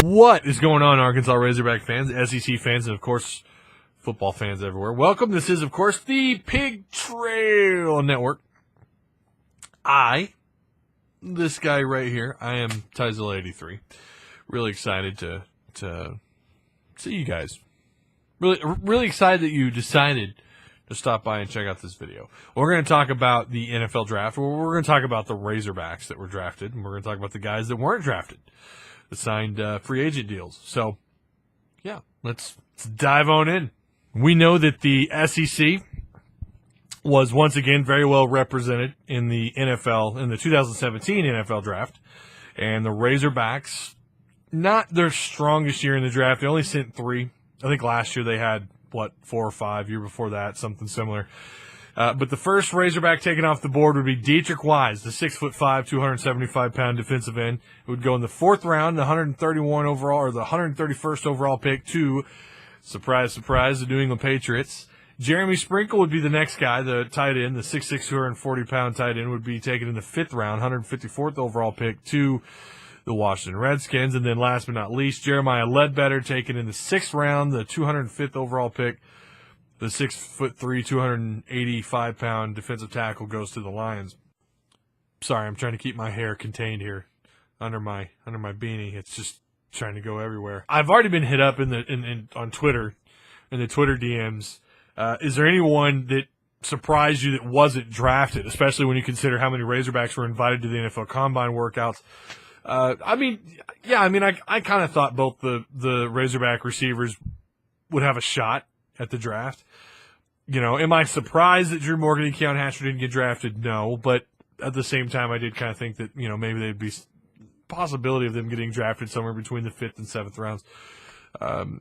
What is going on, Arkansas Razorback fans, SEC fans, and, of course, football fans everywhere? Welcome. This is, of course, the Pig Trail Network. This guy right here, I am Tyzel83. Really excited to see you guys. Really excited that you decided to stop by and check out this video. We're going to talk about the NFL draft. We're going to talk about the Razorbacks that were drafted, and we're going to talk about the guys that weren't drafted, the signed free agent deals. So, yeah, let's dive on in. We know that the SEC was once again very well represented in the NFL, in the 2017 NFL draft. And the Razorbacks, not their strongest year in the draft. They only sent 3. I think last year they had, 4 or 5, year before that, something similar. But the first Razorback taken off the board would be Dietrich Wise, the 6'5", 275-pound defensive end. It would go in the 4th round, the 131 overall, or the 131st overall pick to, surprise, surprise, the New England Patriots. Jeremy Sprinkle would be the next guy, the tight end, the 6'6", 240-pound tight end, would be taken in the 5th round, 154th overall pick to the Washington Redskins. And then last but not least, Jeremiah Ledbetter, taken in the 6th round, the 205th overall pick. The 6'3", 285-pound defensive tackle goes to the Lions. Sorry, I'm trying to keep my hair contained here under my beanie. It's just trying to go everywhere. I've already been hit up on Twitter, in the Twitter DMs. Is there anyone that surprised you that wasn't drafted, especially when you consider how many Razorbacks were invited to the NFL Combine workouts? I kind of thought both the Razorback receivers would have a shot at the draft. You know, am I surprised that Drew Morgan and Keon Hatcher didn't get drafted? No, but at the same time, I did kind of think that, you know, maybe there'd be possibility of them getting drafted somewhere between the 5th and 7th rounds.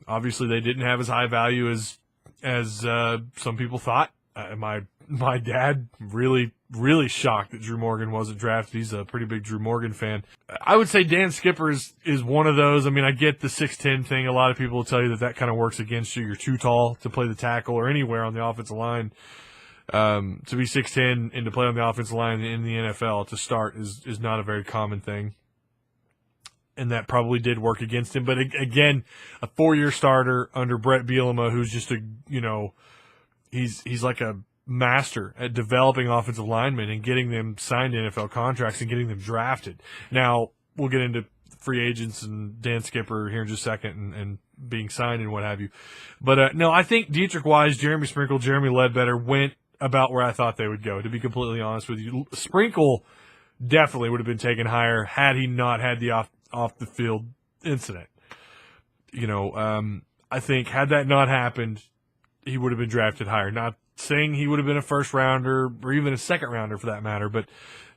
Obviously, they didn't have as high value as some people thought. My dad really shocked that Drew Morgan wasn't drafted. He's a pretty big Drew Morgan fan. I would say Dan Skipper is one of those. I mean, I get the 6'10" thing. A lot of people will tell you that kind of works against you. You're too tall to play the tackle or anywhere on the offensive line. To be 6'10" and to play on the offensive line in the NFL to start is not a very common thing. And that probably did work against him. But again, a 4-year starter under Brett Bielema, who's just he's like a master at developing offensive linemen and getting them signed NFL contracts and getting them drafted. Now, we'll get into free agents and Dan Skipper here in just a second and being signed and what have you. But, no, I think Dietrich Wise, Jeremy Sprinkle, Jeremy Ledbetter went about where I thought they would go, to be completely honest with you. Sprinkle definitely would have been taken higher had he not had the off-the-field incident. You know, I think had that not happened, he would have been drafted higher. Not saying he would have been a first-rounder or even a second-rounder for that matter, but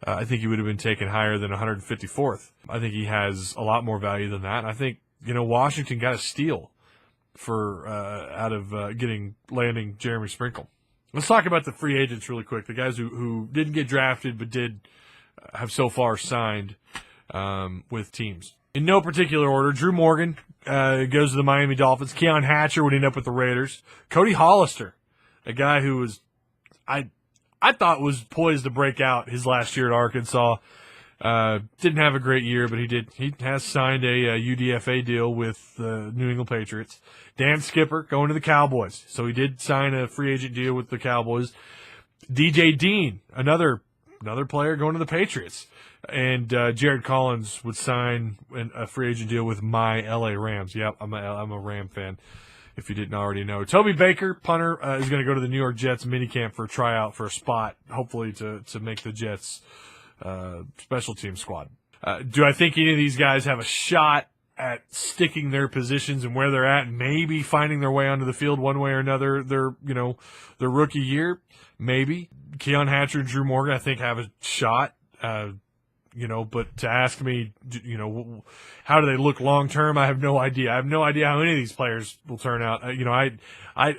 I think he would have been taken higher than 154th. I think he has a lot more value than that. And I think, you know, Washington got a steal for out of landing Jeremy Sprinkle. Let's talk about the free agents really quick, the guys who didn't get drafted but did have so far signed with teams. In no particular order, Drew Morgan goes to the Miami Dolphins. Keon Hatcher would end up with the Raiders. Cody Hollister, a guy who was I thought was poised to break out his last year at Arkansas. Didn't have a great year, but he has signed a UDFA deal with the New England Patriots. Dan Skipper going to the Cowboys. So he did sign a free agent deal with the Cowboys. DJ Dean, another player going to the Patriots. And Jared Collins would sign a free agent deal with my LA Rams. Yep, I'm a Ram fan, if you didn't already know. Toby Baker, punter, is going to go to the New York Jets minicamp for a tryout for a spot, hopefully to make the Jets special team squad. Do I think any of these guys have a shot at sticking their positions and where they're at and maybe finding their way onto the field one way or another their rookie year? Maybe. Keon Hatcher and Drew Morgan, I think, have a shot. But to ask me, how do they look long term? I have no idea. I have no idea how any of these players will turn out. I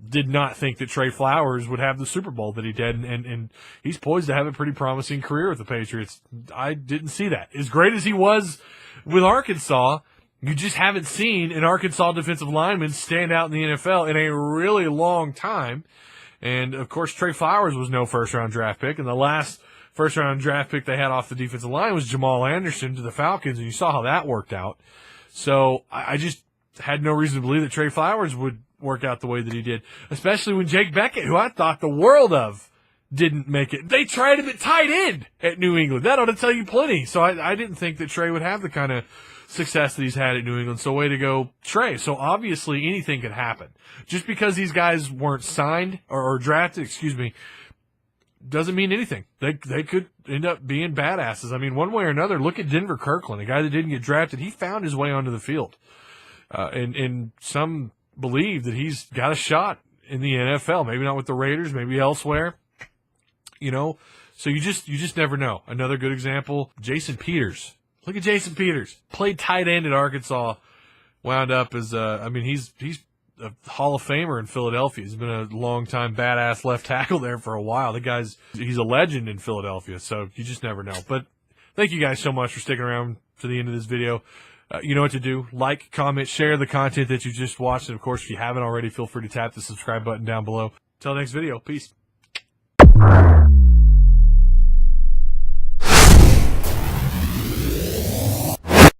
did not think that Trey Flowers would have the Super Bowl that he did, and he's poised to have a pretty promising career with the Patriots. I didn't see that. As great as he was with Arkansas, you just haven't seen an Arkansas defensive lineman stand out in the NFL in a really long time. And, of course, Trey Flowers was no first-round draft pick, and the last first-round draft pick they had off the defensive line was Jamal Anderson to the Falcons, and you saw how that worked out. So I just had no reason to believe that Trey Flowers would work out the way that he did, especially when Jake Beckett, who I thought the world of, didn't make it. They tried him at tight end at New England. That ought to tell you plenty. So I didn't think that Trey would have the kind of success that he's had at New England. So way to go, Trey. So obviously anything could happen. Just because these guys weren't signed or drafted, doesn't mean anything. They could end up being badasses. I mean, one way or another, look at Denver Kirkland, a guy that didn't get drafted. He found his way onto the field. And some believe that he's got a shot in the NFL. Maybe not with the Raiders, maybe elsewhere. So you just never know. Another good example, Jason Peters. Look at Jason Peters. Played tight end at Arkansas. Wound up as he's a Hall of Famer in Philadelphia. He's been a long-time badass left tackle there for a while. He's a legend in Philadelphia, so you just never know. But thank you guys so much for sticking around to the end of this video. You know what to do. Like, comment, share the content that you just watched. And, of course, if you haven't already, feel free to tap the subscribe button down below. Till next video. Peace.